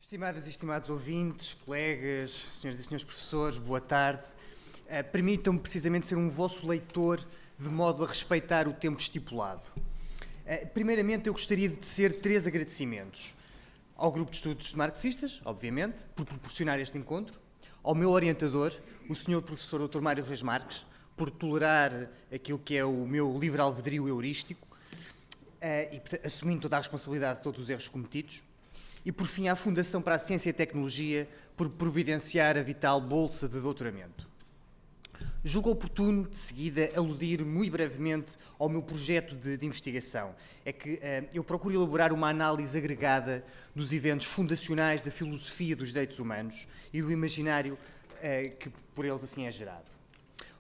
Estimadas e estimados ouvintes, colegas, senhoras e senhores professores, boa tarde. Permitam-me precisamente ser um vosso leitor de modo a respeitar o tempo estipulado. Primeiramente, eu gostaria de tecer 3 agradecimentos. Ao grupo de estudos de marxistas, obviamente, por proporcionar este encontro. Ao meu orientador, o senhor professor Dr. Mário Reis Marques, por tolerar aquilo que é o meu livre albedrio heurístico e assumindo toda a responsabilidade de todos os erros cometidos. E, por fim, à Fundação para a Ciência e Tecnologia por providenciar a vital bolsa de doutoramento. Julgo oportuno, de seguida, aludir muito brevemente ao meu projeto de investigação. É que eu procuro elaborar uma análise agregada dos eventos fundacionais da filosofia dos direitos humanos e do imaginário que por eles assim é gerado.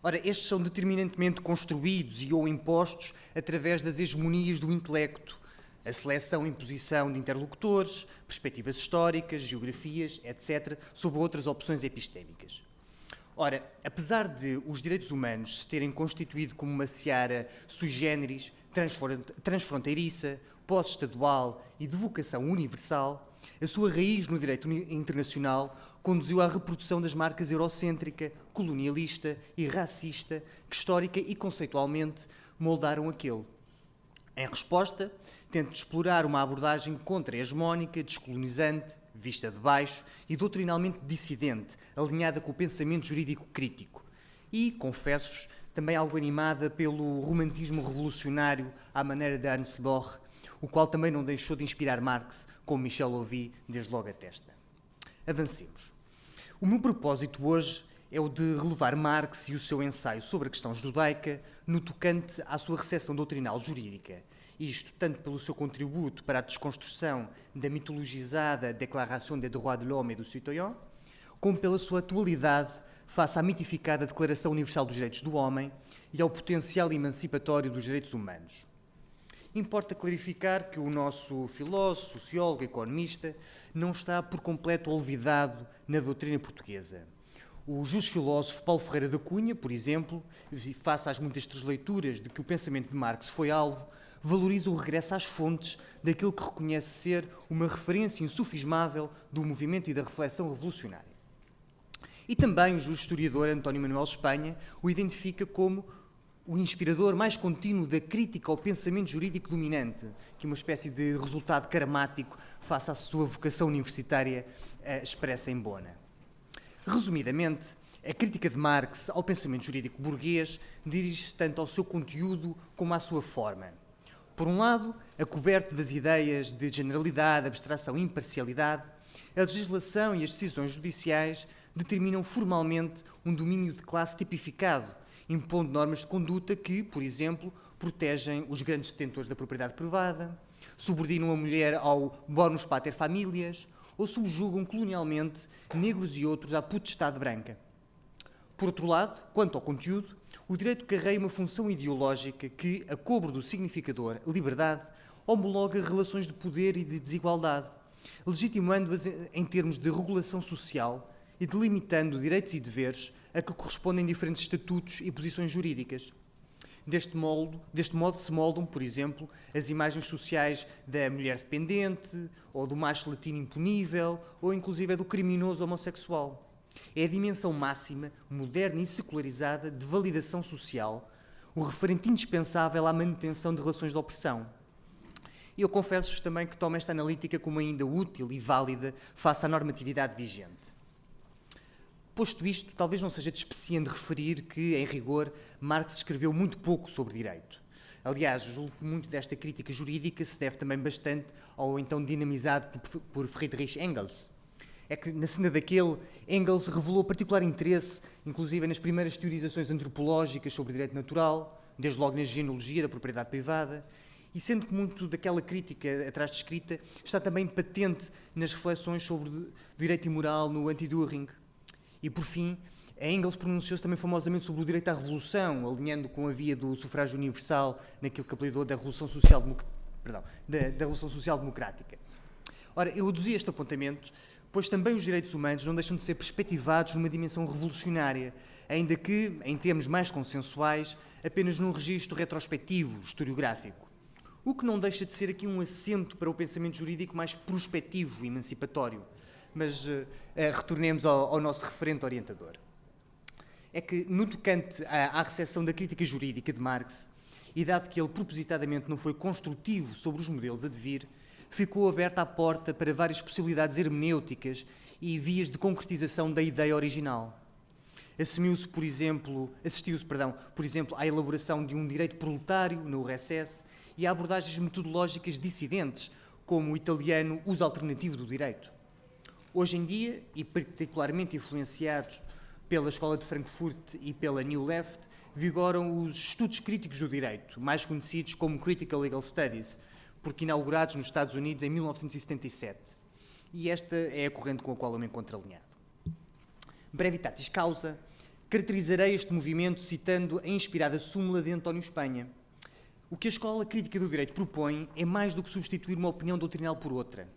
Ora, estes são determinantemente construídos e ou impostos através das hegemonias do intelecto, a seleção e imposição de interlocutores, perspectivas históricas, geografias, etc., sob outras opções epistémicas. Ora, apesar de os direitos humanos se terem constituído como uma seara sui generis, transfronteiriça, pós-estadual e de vocação universal, a sua raiz no direito internacional conduziu à reprodução das marcas eurocêntrica, colonialista e racista que histórica e conceitualmente moldaram aquele. Em resposta, tento explorar uma abordagem contra-hegemónica, descolonizante, vista de baixo e doutrinalmente dissidente, alinhada com o pensamento jurídico crítico. E, confesso-vos, também algo animada pelo romantismo revolucionário à maneira de Ernst Bloch, o qual também não deixou de inspirar Marx, como Michel Louvi, desde logo a testa. Avancemos. O meu propósito hoje é o de relevar Marx e o seu ensaio sobre a questão judaica no tocante à sua recepção doutrinal jurídica, isto tanto pelo seu contributo para a desconstrução da mitologizada Déclaration des droits de l'homme et du citoyen, como pela sua atualidade face à mitificada Declaração Universal dos Direitos do Homem e ao potencial emancipatório dos direitos humanos. Importa clarificar que o nosso filósofo, sociólogo e economista não está por completo olvidado na doutrina portuguesa. O justo filósofo Paulo Ferreira da Cunha, por exemplo, face às muitas transleituras de que o pensamento de Marx foi alvo, valoriza o regresso às fontes daquilo que reconhece ser uma referência insufismável do movimento e da reflexão revolucionária. E também o justo historiador António Manuel Espanha o identifica como o inspirador mais contínuo da crítica ao pensamento jurídico dominante, que é uma espécie de resultado karmático face à sua vocação universitária expressa em Bona. Resumidamente, a crítica de Marx ao pensamento jurídico burguês dirige-se tanto ao seu conteúdo como à sua forma. Por um lado, acoberto das ideias de generalidade, abstração e imparcialidade, a legislação e as decisões judiciais determinam formalmente um domínio de classe tipificado, impondo normas de conduta que, por exemplo, protegem os grandes detentores da propriedade privada, subordinam a mulher ao bonus pater familias ou subjugam colonialmente negros e outros à potestade branca. Por outro lado, quanto ao conteúdo, o direito carrega uma função ideológica que, a cobro do significador liberdade, homologa relações de poder e de desigualdade, legitimando-as em termos de regulação social e delimitando direitos e deveres a que correspondem diferentes estatutos e posições jurídicas. Deste modo se moldam, por exemplo, as imagens sociais da mulher dependente, ou do macho latino impunível, ou inclusive do criminoso homossexual. É a dimensão máxima, moderna e secularizada de validação social, o referente indispensável à manutenção de relações de opressão. E eu confesso-vos também que tomo esta analítica como ainda útil e válida face à normatividade vigente. Posto isto, talvez não seja despeciente referir que, em rigor, Marx escreveu muito pouco sobre direito. Aliás, julgo que muito desta crítica jurídica se deve também bastante ao então dinamizado por Friedrich Engels. É que, na senda daquele, Engels revelou particular interesse, inclusive nas primeiras teorizações antropológicas sobre direito natural, desde logo na genealogia da propriedade privada, e sendo que muito daquela crítica atrás descrita está também patente nas reflexões sobre o direito imoral no Anti-Düring. E, por fim, Engels pronunciou-se também famosamente sobre o direito à revolução, alinhando com a via do sufrágio universal naquilo que apelidou da Revolução Social-Democrática. Ora, eu reduzi este apontamento, pois também os direitos humanos não deixam de ser perspectivados numa dimensão revolucionária, ainda que, em termos mais consensuais, apenas num registro retrospectivo, historiográfico. o que não deixa de ser aqui um assento para o pensamento jurídico mais prospectivo e emancipatório. Mas retornemos ao nosso referente orientador. É que, no tocante à recepção da crítica jurídica de Marx, e dado que ele propositadamente não foi construtivo sobre os modelos a devir, ficou aberta a porta para várias possibilidades hermenêuticas e vias de concretização da ideia original. Assistiu-se, por exemplo, à elaboração de um direito proletário no RSS e a abordagens metodológicas dissidentes, como o italiano uso alternativo do direito. Hoje em dia, e particularmente influenciados pela Escola de Frankfurt e pela New Left, vigoram os estudos críticos do direito, mais conhecidos como Critical Legal Studies, porque inaugurados nos Estados Unidos em 1977. E esta é a corrente com a qual eu me encontro alinhado. Brevitatis causa, caracterizarei este movimento citando a inspirada súmula de António Espanha. O que a Escola Crítica do Direito propõe é mais do que substituir uma opinião doutrinal por outra.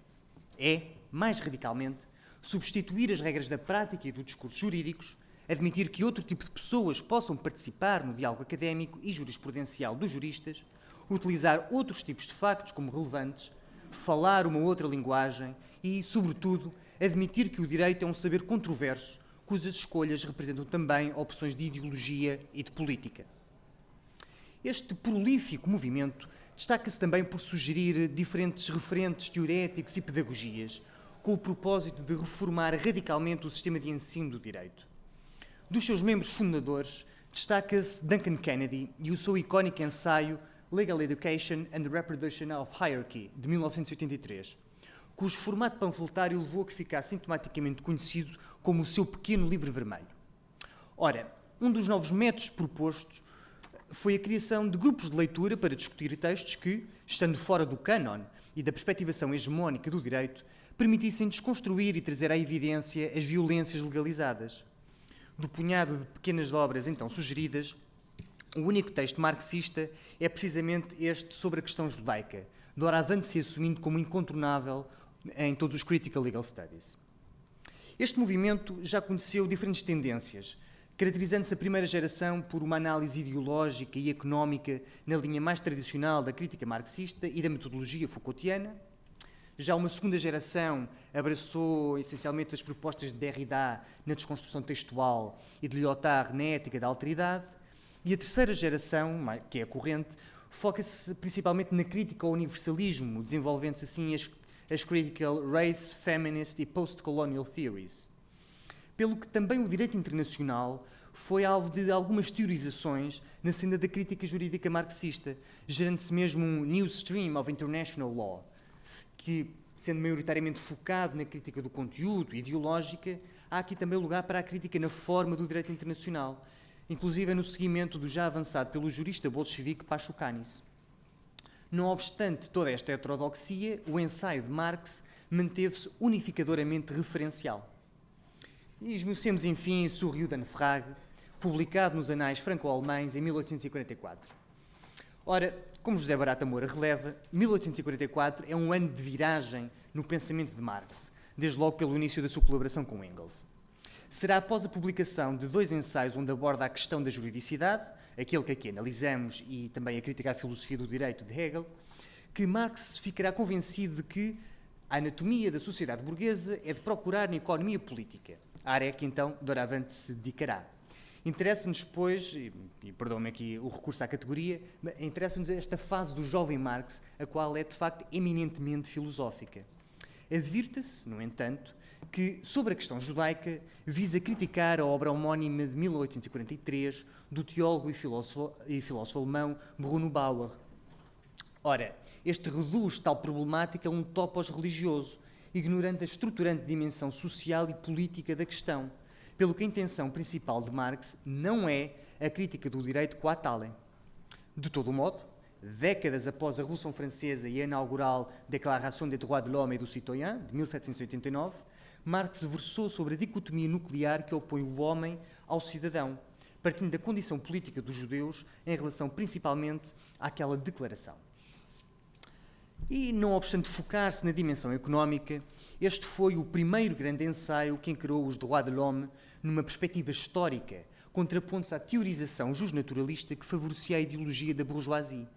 É, mais radicalmente, substituir as regras da prática e do discurso jurídicos, admitir que outro tipo de pessoas possam participar no diálogo académico e jurisprudencial dos juristas, utilizar outros tipos de factos como relevantes, falar uma outra linguagem e, sobretudo, admitir que o direito é um saber controverso, cujas escolhas representam também opções de ideologia e de política. Este prolífico movimento destaca-se também por sugerir diferentes referentes teoréticos e pedagogias, com o propósito de reformar radicalmente o sistema de ensino do direito. Dos seus membros fundadores, destaca-se Duncan Kennedy e o seu icónico ensaio Legal Education and the Reproduction of Hierarchy, de 1983, cujo formato panfletário levou a que ficasse sintomaticamente conhecido como o seu pequeno livro vermelho. Ora, um dos novos métodos propostos foi a criação de grupos de leitura para discutir textos que, estando fora do cânon e da perspectivação hegemónica do direito, permitissem desconstruir e trazer à evidência as violências legalizadas. Do punhado de pequenas obras então sugeridas, o único texto marxista é precisamente este sobre a questão judaica, doravante se assumindo como incontornável em todos os Critical Legal Studies. Este movimento já conheceu diferentes tendências, caracterizando-se a primeira geração por uma análise ideológica e económica na linha mais tradicional da crítica marxista e da metodologia Foucaultiana. Já uma segunda geração abraçou essencialmente as propostas de Derrida na desconstrução textual e de Lyotard na ética da alteridade. E a terceira geração, que é a corrente, foca-se principalmente na crítica ao universalismo, desenvolvendo-se assim as Critical Race, Feminist e Post-Colonial Theories. Pelo que também o direito internacional foi alvo de algumas teorizações na senda da crítica jurídica marxista, gerando-se mesmo um new stream of international law, que, sendo maioritariamente focado na crítica do conteúdo ideológica, há aqui também lugar para a crítica na forma do direito internacional, inclusive no seguimento do já avançado pelo jurista bolchevique Pachucanis. Não obstante toda esta heterodoxia, o ensaio de Marx manteve-se unificadoramente referencial. E esmiucemos, enfim, Sur Judenfrage, publicado nos Anais Franco-Alemães em 1844. Ora, como José Barata Moura releva, 1844 é um ano de viragem no pensamento de Marx, desde logo pelo início da sua colaboração com Engels. Será após a publicação de dois ensaios onde aborda a questão da juridicidade, aquele que aqui analisamos e também a crítica à filosofia do direito de Hegel, que Marx ficará convencido de que a anatomia da sociedade burguesa é de procurar na economia política, a área que então doravante se dedicará. Interessa-nos, pois, e perdoe-me aqui o recurso à categoria, interessa-nos esta fase do jovem Marx, a qual é de facto eminentemente filosófica. Advirta-se, no entanto, que, sobre a questão judaica, visa criticar a obra homónima de 1843 do teólogo e filósofo alemão Bruno Bauer. Ora, este reduz tal problemática a um topos religioso, ignorando a estruturante dimensão social e política da questão, pelo que a intenção principal de Marx não é a crítica do direito qua tale. De todo modo, décadas após a Revolução Francesa e a inaugural Déclaration des droits de l'homme et du citoyen, de 1789, Marx versou sobre a dicotomia nuclear que opõe o homem ao cidadão, partindo da condição política dos judeus em relação principalmente àquela declaração. E, não obstante focar-se na dimensão económica, este foi o primeiro grande ensaio que encarou os droits de l'homme numa perspectiva histórica, contrapondo-se à teorização justnaturalista que favorecia a ideologia da bourgeoisie.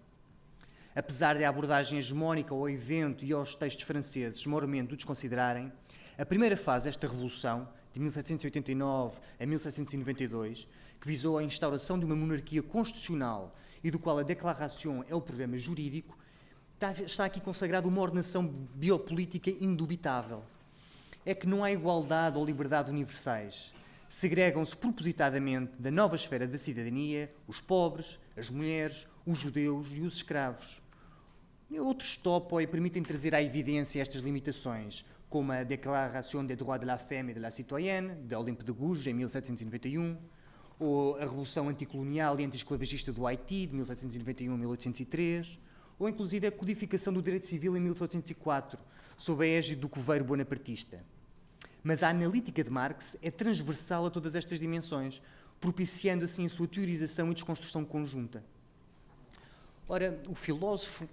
Apesar da abordagem hegemónica ao evento e aos textos franceses moralmente o desconsiderarem, a primeira fase desta revolução, de 1789 a 1792, que visou a instauração de uma monarquia constitucional e do qual a Déclaration é o programa jurídico, está aqui consagrada uma ordenação biopolítica indubitável. É que não há igualdade ou liberdade universais. Segregam-se propositadamente da nova esfera da cidadania os pobres, as mulheres, os judeus e os escravos. Outros topam e permitem trazer à evidência estas limitações, como a Déclaration des droits de la femme et de la citoyenne, de Olympe de Gouges, em 1791, ou a Revolução Anticolonial e Antiesclavagista do Haiti, de 1791 a 1803, ou inclusive a codificação do direito civil em 1804, sob a égide do coveiro bonapartista. Mas a analítica de Marx é transversal a todas estas dimensões, propiciando assim a sua teorização e desconstrução conjunta. Ora, o filósofo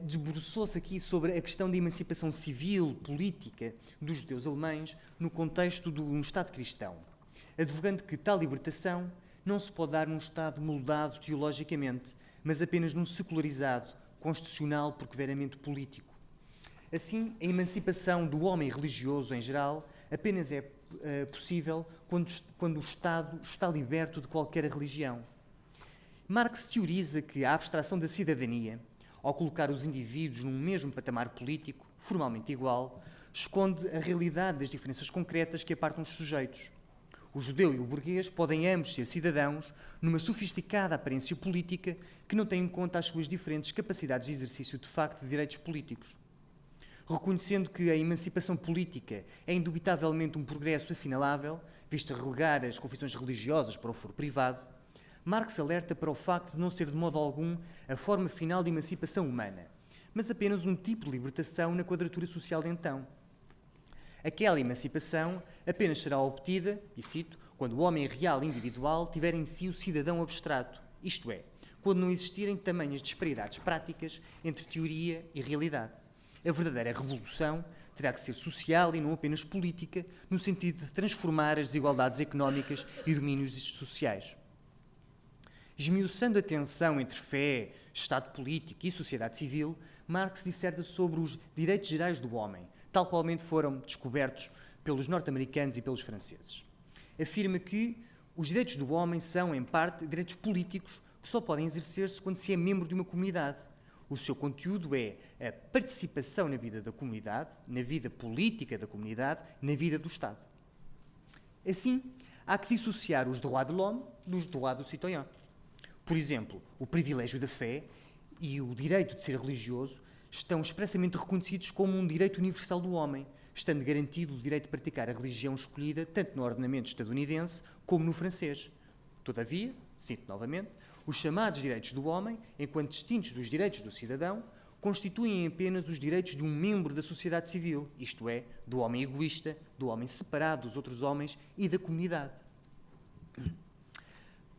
debruçou-se aqui sobre a questão da emancipação civil, política dos judeus alemães no contexto de um Estado cristão, advogando que tal libertação não se pode dar num Estado moldado teologicamente, mas apenas num secularizado, constitucional, porque veramente político. Assim, a emancipação do homem religioso em geral apenas é possível quando o Estado está liberto de qualquer religião. Marx teoriza que a abstração da cidadania, ao colocar os indivíduos num mesmo patamar político, formalmente igual, esconde a realidade das diferenças concretas que apartam os sujeitos. O judeu e o burguês podem ambos ser cidadãos numa sofisticada aparência política que não tem em conta as suas diferentes capacidades de exercício de facto de direitos políticos. Reconhecendo que a emancipação política é indubitavelmente um progresso assinalável, visto a relegar as confissões religiosas para o foro privado, Marx alerta para o facto de não ser de modo algum a forma final de emancipação humana, mas apenas um tipo de libertação na quadratura social de então. Aquela emancipação apenas será obtida, e cito, quando o homem real e individual tiver em si o cidadão abstrato, isto é, quando não existirem tamanhas disparidades práticas entre teoria e realidade. A verdadeira revolução terá que ser social e não apenas política, no sentido de transformar as desigualdades económicas e domínios sociais. Esmiuçando a tensão entre fé, Estado político e sociedade civil, Marx disserta sobre os direitos gerais do homem, tal qualmente foram descobertos pelos norte-americanos e pelos franceses. Afirma que os direitos do homem são, em parte, direitos políticos que só podem exercer-se quando se é membro de uma comunidade. O seu conteúdo é a participação na vida da comunidade, na vida política da comunidade, na vida do Estado. Assim, há que dissociar os droits de l'homme dos droits do citoyen. Por exemplo, o privilégio da fé e o direito de ser religioso estão expressamente reconhecidos como um direito universal do homem, estando garantido o direito de praticar a religião escolhida tanto no ordenamento estadunidense como no francês. Todavia, cito novamente, os chamados direitos do homem, enquanto distintos dos direitos do cidadão, constituem apenas os direitos de um membro da sociedade civil, isto é, do homem egoísta, do homem separado dos outros homens e da comunidade.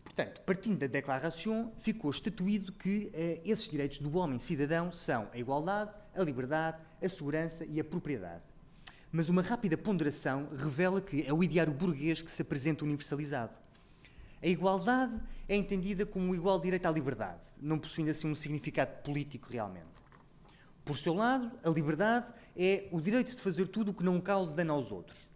Portanto, partindo da Déclaration, ficou estatuído que esses direitos do homem cidadão são a igualdade, a liberdade, a segurança e a propriedade. Mas uma rápida ponderação revela que é o ideário burguês que se apresenta universalizado. A igualdade é entendida como o igual direito à liberdade, não possuindo assim um significado político realmente. Por seu lado, a liberdade é o direito de fazer tudo o que não cause dano aos outros.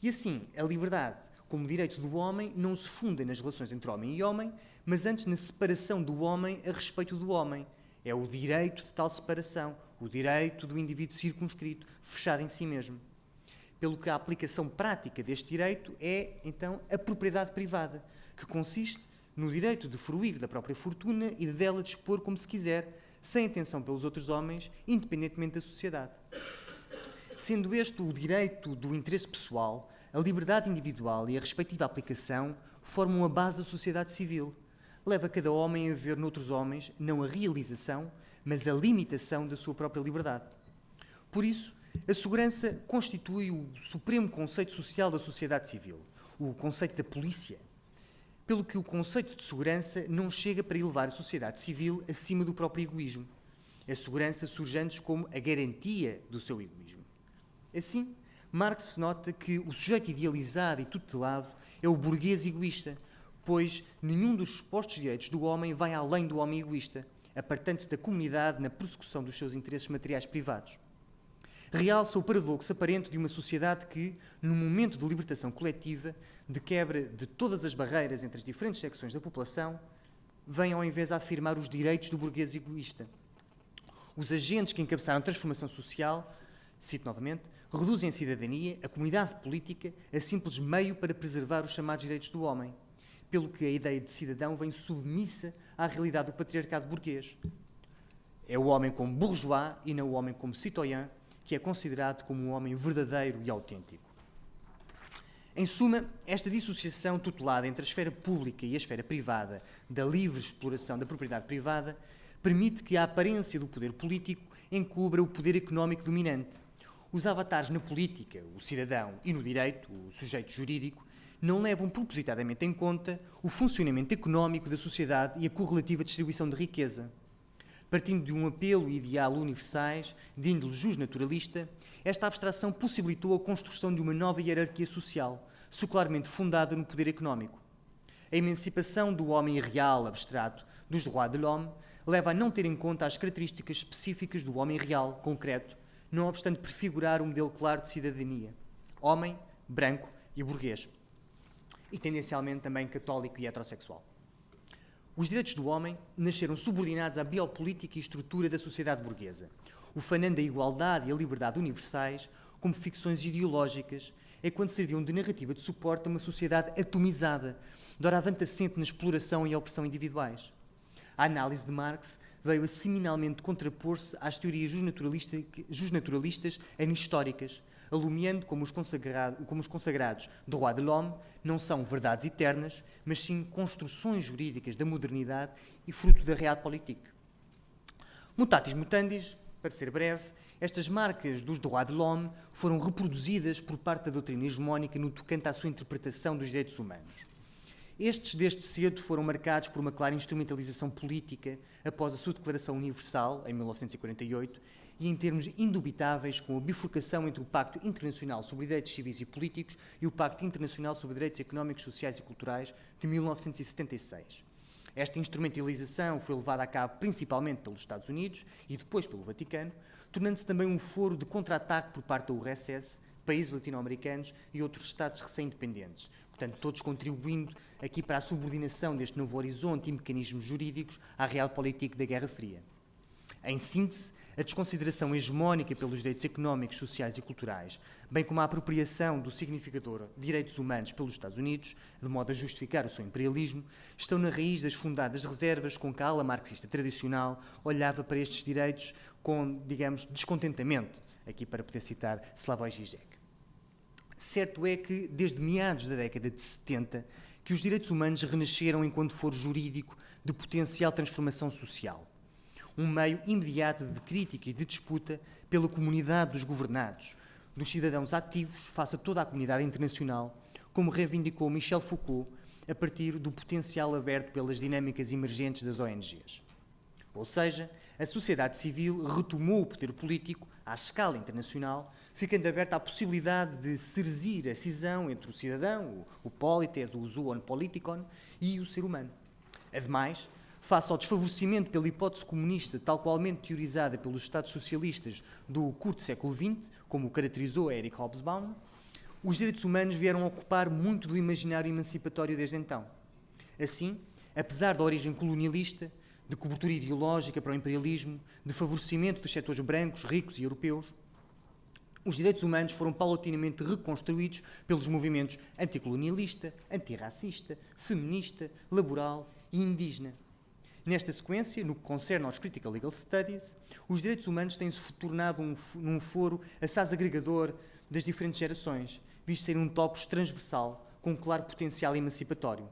E assim, a liberdade, como direito do homem, não se funda nas relações entre homem e homem, mas antes na separação do homem a respeito do homem. É o direito de tal separação, o direito do indivíduo circunscrito, fechado em si mesmo. Pelo que a aplicação prática deste direito é, então, a propriedade privada, que consiste no direito de fruir da própria fortuna e de dela dispor como se quiser, sem atenção pelos outros homens, independentemente da sociedade. Sendo este o direito do interesse pessoal, a liberdade individual e a respectiva aplicação formam a base da sociedade civil. Leva cada homem a ver noutros homens não a realização, mas a limitação da sua própria liberdade. Por isso, a segurança constitui o supremo conceito social da sociedade civil, o conceito da polícia, pelo que o conceito de segurança não chega para elevar a sociedade civil acima do próprio egoísmo. A segurança surge antes como a garantia do seu egoísmo. Assim, Marx nota que o sujeito idealizado e tutelado é o burguês egoísta, pois nenhum dos supostos direitos do homem vai além do homem egoísta. apartando-se da comunidade na persecução dos seus interesses materiais privados. Realça o paradoxo aparente de uma sociedade que, num momento de libertação coletiva, de quebra de todas as barreiras entre as diferentes secções da população, vem ao invés a afirmar os direitos do burguês egoísta. Os agentes que encabeçaram a transformação social, cito novamente, reduzem a cidadania, a comunidade política, a simples meio para preservar os chamados direitos do homem, pelo que a ideia de cidadão vem submissa à realidade do patriarcado burguês. É o homem como bourgeois e não o homem como citoyen que é considerado como um homem verdadeiro e autêntico. Em suma, esta dissociação tutelada entre a esfera pública e a esfera privada da livre exploração da propriedade privada permite que a aparência do poder político encubra o poder económico dominante. Os avatares na política, o cidadão, e no direito, o sujeito jurídico, não levam propositadamente em conta o funcionamento económico da sociedade e a correlativa distribuição de riqueza. Partindo de um apelo e ideal universais, de índole justnaturalista, esta abstração possibilitou a construção de uma nova hierarquia social, secularmente fundada no poder económico. A emancipação do homem real abstrato, dos droits de l'homme, leva a não ter em conta as características específicas do homem real, concreto, não obstante prefigurar um modelo claro de cidadania. Homem, branco e burguês. E tendencialmente também católico e heterossexual. Os direitos do homem nasceram subordinados à biopolítica e estrutura da sociedade burguesa, ufanando a igualdade e a liberdade universais como ficções ideológicas, enquanto serviam de narrativa de suporte a uma sociedade atomizada, doravante assente na exploração e a opressão individuais. A análise de Marx veio a seminalmente contrapor-se às teorias justnaturalistas anihistóricas, alumiando como os consagrados droits de l'homme não são verdades eternas, mas sim construções jurídicas da modernidade e fruto da realpolitik. Mutatis mutandis, para ser breve, estas marcas dos droits de l'homme foram reproduzidas por parte da doutrina hegemónica no tocante à sua interpretação dos direitos humanos. Estes, desde cedo, foram marcados por uma clara instrumentalização política após a sua Declaração Universal, em 1948, e em termos indubitáveis com a bifurcação entre o Pacto Internacional sobre Direitos Civis e Políticos e o Pacto Internacional sobre Direitos Económicos, Sociais e Culturais de 1976. Esta instrumentalização foi levada a cabo principalmente pelos Estados Unidos e depois pelo Vaticano, tornando-se também um foro de contra-ataque por parte da URSS, países latino-americanos e outros Estados recém-independentes. Portanto, todos contribuindo aqui para a subordinação deste novo horizonte e mecanismos jurídicos à realpolitik da Guerra Fria. Em síntese, a desconsideração hegemónica pelos direitos económicos, sociais e culturais, bem como a apropriação do significador direitos humanos pelos Estados Unidos, de modo a justificar o seu imperialismo, estão na raiz das fundadas reservas com que a ala marxista tradicional olhava para estes direitos com, digamos, descontentamento, aqui para poder citar Slavoj Žižek. Certo é que, desde meados da década de 70, que os direitos humanos renasceram enquanto foro jurídico de potencial transformação social. Um meio imediato de crítica e de disputa pela comunidade dos governados, dos cidadãos ativos face a toda a comunidade internacional, como reivindicou Michel Foucault a partir do potencial aberto pelas dinâmicas emergentes das ONGs. Ou seja, a sociedade civil retomou o poder político à escala internacional, ficando aberta à possibilidade de serzir a cisão entre o cidadão, o polites, o zoon politikon, e o ser humano. Ademais, face ao desfavorecimento pela hipótese comunista, tal qualmente teorizada pelos Estados socialistas do curto século XX, como o caracterizou Erich Hobsbawm, os direitos humanos vieram ocupar muito do imaginário emancipatório desde então. Assim, apesar da origem colonialista, de cobertura ideológica para o imperialismo, de favorecimento dos setores brancos, ricos e europeus, os direitos humanos foram paulatinamente reconstruídos pelos movimentos anticolonialista, antirracista, feminista, laboral e indígena. Nesta sequência, no que concerne aos Critical Legal Studies, os direitos humanos têm-se tornado num foro assaz agregador das diferentes gerações, visto ser um topos transversal, com um claro potencial emancipatório.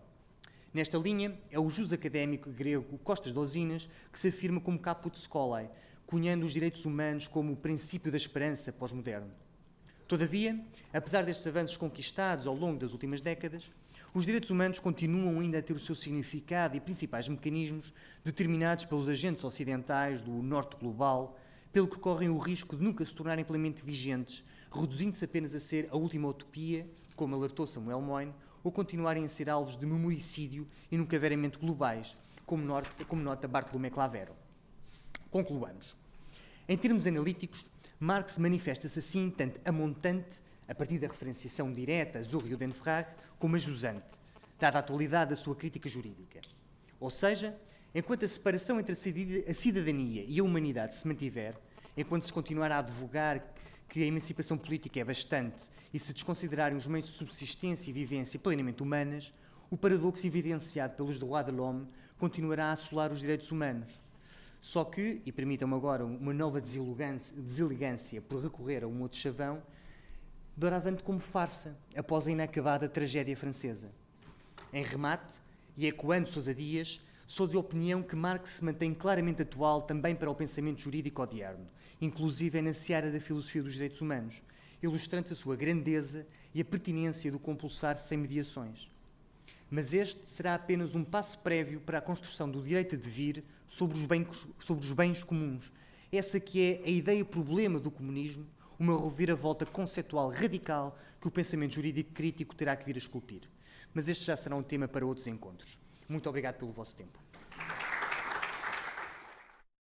Nesta linha, é o jus académico grego Costas Dosinas que se afirma como caput scholae, cunhando os direitos humanos como o princípio da esperança pós-moderno. Todavia, apesar destes avanços conquistados ao longo das últimas décadas, os direitos humanos continuam ainda a ter o seu significado e principais mecanismos determinados pelos agentes ocidentais do norte global, pelo que correm o risco de nunca se tornarem plenamente vigentes, reduzindo-se apenas a ser a última utopia, como alertou Samuel Moyn, ou continuarem a ser alvos de memoricídio e nunca veramente globais, como nota Bartolomé Clavero. Concluamos. Em termos analíticos, Marx manifesta-se assim tanto a montante, a partir da referenciação direta a Zorro e Odenfrag, como a jusante, dada a atualidade da sua crítica jurídica. Ou seja, enquanto a separação entre a cidadania e a humanidade se mantiver, enquanto se continuar a advogar que a emancipação política é bastante e se desconsiderarem os meios de subsistência e vivência plenamente humanas, o paradoxo evidenciado pelos droits de l'homme continuará a assolar os direitos humanos. Só que, e permitam-me agora uma nova deselegância por recorrer a um outro chavão, doravante como farsa, após a inacabada tragédia francesa. Em remate, e ecoando Sousa Dias, sou de opinião que Marx se mantém claramente atual também para o pensamento jurídico odierno, inclusive na seara da filosofia dos direitos humanos, ilustrando a sua grandeza e a pertinência do compulsar sem mediações. Mas este será apenas um passo prévio para a construção do direito a devir sobre os bens comuns, essa que é a ideia-problema do comunismo, uma reviravolta conceitual radical que o pensamento jurídico crítico terá que vir a esculpir. Mas este já será um tema para outros encontros. Muito obrigado pelo vosso tempo.